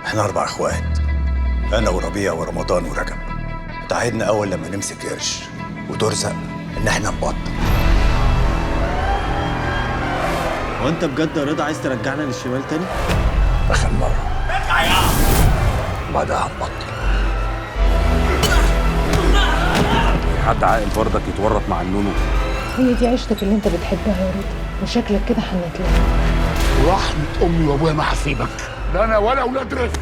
احنا 4 اخوات، انا وربيع ورمضان ورجب. تعهدنا اول لما نمسك قرش وترزق ان احنا نبطل. هو انت بجد يا رضا عايز ترجعنا للشمال تاني؟ اخر مره وبعدها هنبطل. حد عاقل برضك يتورط مع النونو؟ هي دي عيشتك اللي انت بتحبها يا رضا، وشكلك كده هنتلاقى. ورحمة أمي وأبويا ما هسيبك، لا أنا ولا أولاد رزق.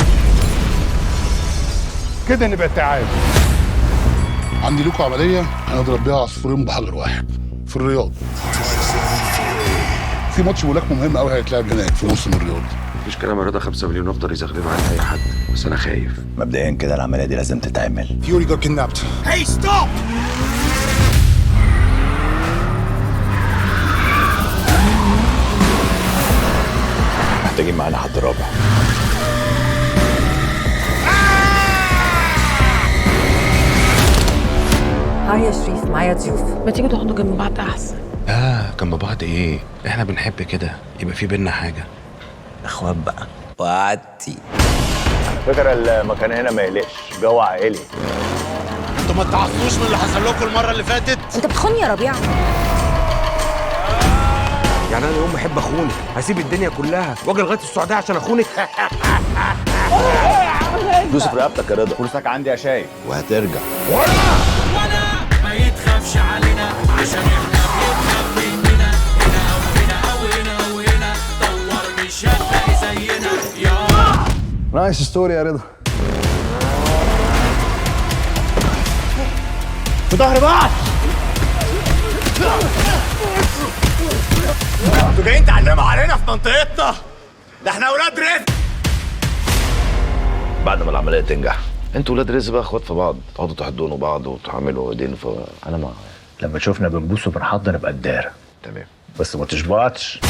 كده نبقى تعادل. عندي لكم عملية هنضرب بيها عصفورين بحجر واحد في الرياض. في ماتش ملاكمة مهم قوي هيتلعب هناك في موسم الرياض. مفيش كلام يا رضا، 5 مليون افضل يزغللوا عن اي حد، بس انا خايف. مبدئيا كده العمليه دي لازم تتعمل. فيوري got kidnapped. Hey stop! محتاجين معانا حد رابع. هاي يا شريف، معايا ضيوف، ما تيجي تقعدوا جنب بعض احسن. جنب بعض ايه؟ احنا بنحب كده يبقى في بينا حاجه. اخوات بقى وعدتي. فكرة المكان هنا ما يقلقش، جو عائلي. انتوا ما تعصوش من اللي حصل لكم المره اللي فاتت؟ انت بتخوني يا ربيع. يعني انا يوم ما احب اخونك هسيب الدنيا كلها واجي لغايه السعوديه عشان اخونك؟ دوس في رقبتك يا رضا، فلوسك عندي يا شايف وهترجع. ولا ما يتخافش علينا عشان احنا بنخاف مننا. هنا او هنا دور مش هتلاقي زينا يا نايس ستوري يا رضا. في ظهر بعض. انتوا جايين تعلموا علينا في منطقتنا؟ ده احنا اولاد رزق. بعد ما العمليه تنجح انتوا ولاد رزق بقى، اخوات في بعض، تقعدوا تحضنوا بعض وتعملوا ايدين. فانا ما لما تشوفنا بنبوس وبنحضن نبقى الدار. تمام. بس ما تشبعتش.